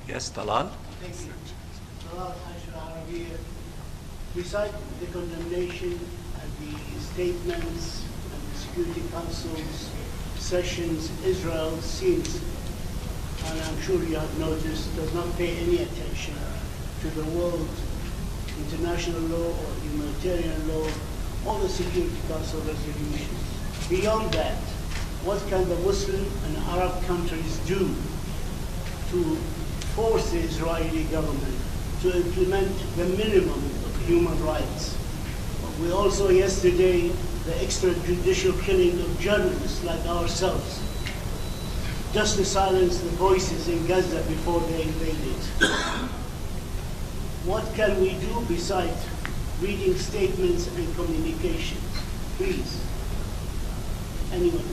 Yes, Talal. Thank you. Besides the condemnation and the statements and the Security Council's sessions, Israel seems, and I'm sure you have noticed, does not pay any attention to the world, international law or humanitarian law, or the Security Council resolutions. Beyond that, what can the Muslim and Arab countries do to force the Israeli government to implement the minimum of human rights? We also yesterday, the extrajudicial killing of journalists like ourselves, just to silence the voices in Gaza before they invaded. What can we do besides reading statements and communications? Please, anyone.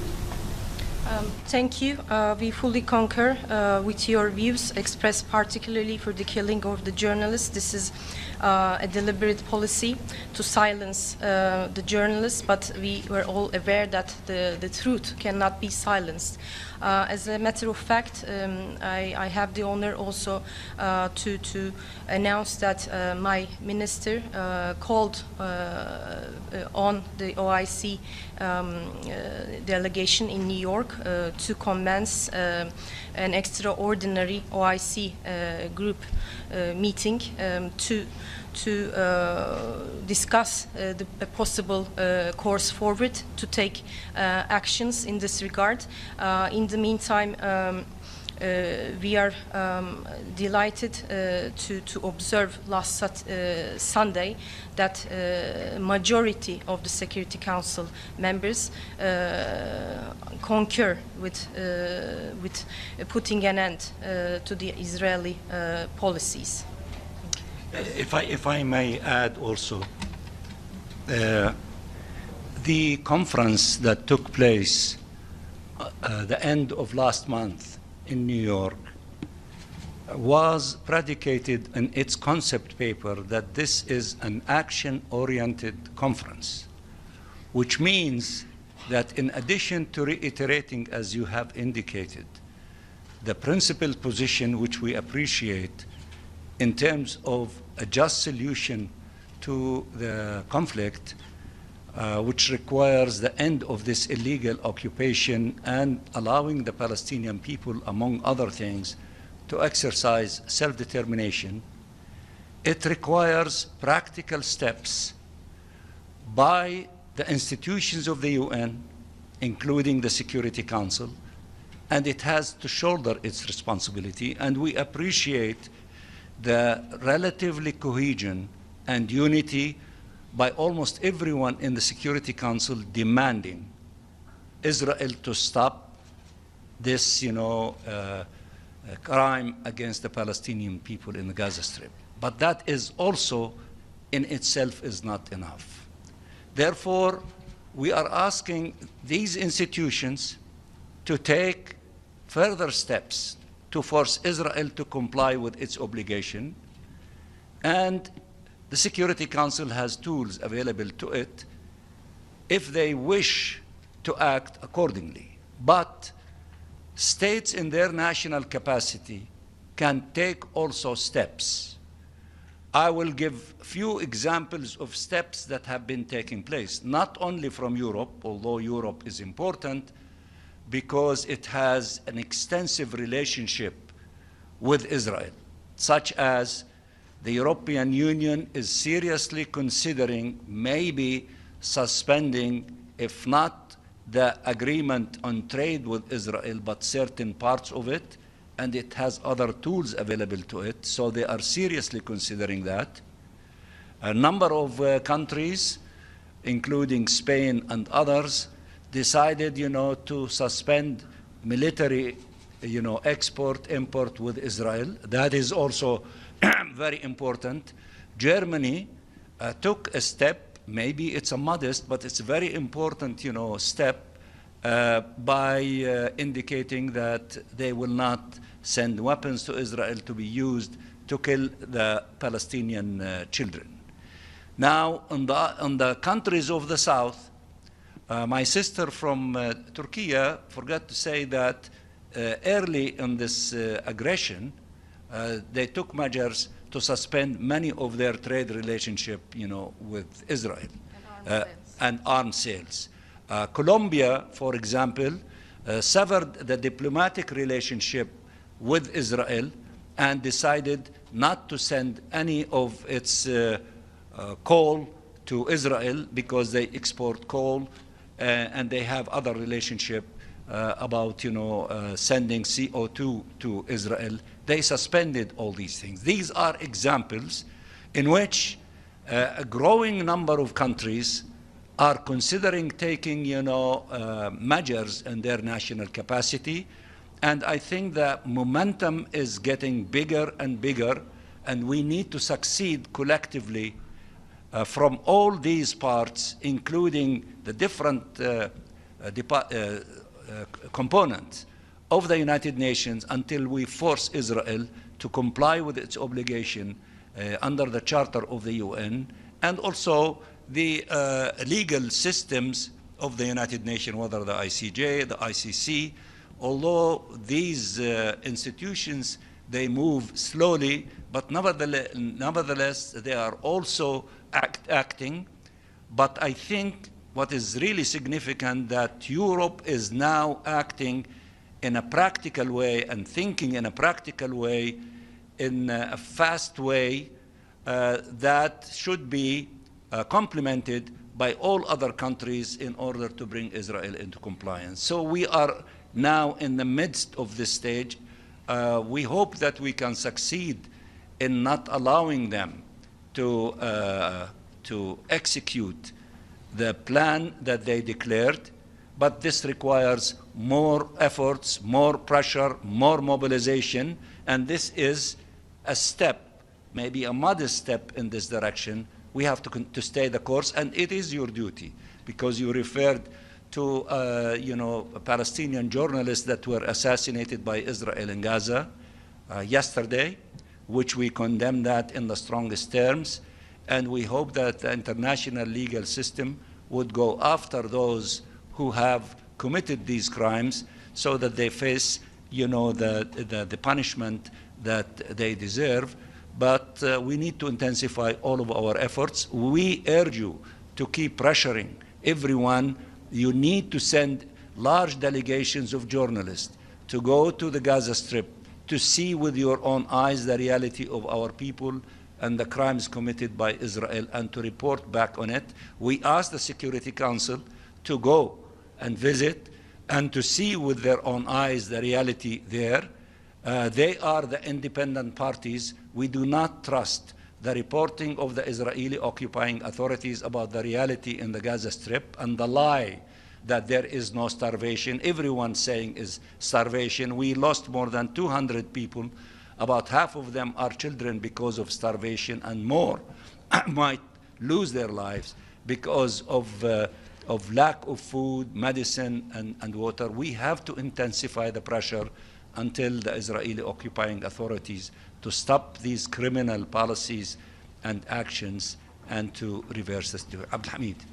Thank you. We fully concur with your views expressed, particularly for the killing of the journalists. This is a deliberate policy to silence the journalists, but we were all aware that the truth cannot be silenced. As a matter of fact, I have the honor also to announce that my minister called on the OIC delegation in New York to commence an extraordinary OIC group meeting to discuss the possible course forward to take actions in this regard. In the meantime, we are delighted to observe last Sunday that majority of the Security Council members concur with putting an end to the Israeli policies. If I may add also, the conference that took place the end of last month in New York was predicated in its concept paper that this is an action-oriented conference, which means that in addition to reiterating, as you have indicated, the principled position which we appreciate in terms of a just solution to the conflict, which requires the end of this illegal occupation and allowing the Palestinian people, among other things, to exercise self-determination, it requires practical steps by the institutions of the UN, including the Security Council, and it has to shoulder its responsibility. And we appreciate the relatively cohesion and unity by almost everyone in the Security Council demanding Israel to stop this, crime against the Palestinian people in the Gaza Strip. But that is also in itself is not enough. Therefore, we are asking these institutions to take further steps to force Israel to comply with its obligation, and the Security Council has tools available to it if they wish to act accordingly. But states in their national capacity can take also steps. I will give few examples of steps that have been taking place, not only from Europe, although Europe is important because it has an extensive relationship with Israel, such as the European Union is seriously considering maybe suspending, if not the agreement on trade with Israel, but certain parts of it, and it has other tools available to it, so they are seriously considering that. A number of countries, including Spain and others, decided, to suspend military, export, import with Israel. That is also very important. Germany took a step, maybe it's a modest, but it's a very important, step by indicating that they will not send weapons to Israel to be used to kill the Palestinian children. Now, on the countries of the south, my sister from Turkey forgot to say that early in this aggression, they took measures to suspend many of their trade relationship, with Israel and arms sales. Colombia, for example, severed the diplomatic relationship with Israel and decided not to send any of its coal to Israel because they export coal and they have other relationship about sending CO2 to Israel. They suspended all these things. These are examples in which a growing number of countries are considering taking measures in their national capacity, and I think that momentum is getting bigger and bigger, and we need to succeed collectively from all these parts, including the different components of the United Nations, until we force Israel to comply with its obligation under the Charter of the UN, and also the legal systems of the United Nations, whether the ICJ, the ICC. Although these institutions, they move slowly, but nevertheless they are also acting. But I think what is really significant that Europe is now acting in a practical way and thinking in a practical way, in a fast way that should be complemented by all other countries in order to bring Israel into compliance. So we are now in the midst of this stage. We hope that we can succeed in not allowing them to execute the plan that they declared, but this requires more efforts, more pressure, more mobilization, and this is a step, maybe a modest step in this direction. We have to stay the course, and it is your duty, because you referred to Palestinian journalists that were assassinated by Israel in Gaza yesterday, which we condemn that in the strongest terms, and we hope that the international legal system would go after those who have committed these crimes so that they face the punishment that they deserve. But we need to intensify all of our efforts. We urge you to keep pressuring everyone. You need to send large delegations of journalists to go to the Gaza Strip to see with your own eyes the reality of our people and the crimes committed by Israel, and to report back on it. We ask the Security Council to go and visit and to see with their own eyes the reality there. They are the independent parties. We do not trust the reporting of the Israeli occupying authorities about the reality in the Gaza Strip and the lie that there is no starvation. Everyone saying is starvation. We lost more than 200 people. About half of them are children because of starvation, and more might lose their lives because of lack of food, medicine, and water. We have to intensify the pressure until the Israeli occupying authorities to stop these criminal policies and actions and to reverse this. Abdul Hamid.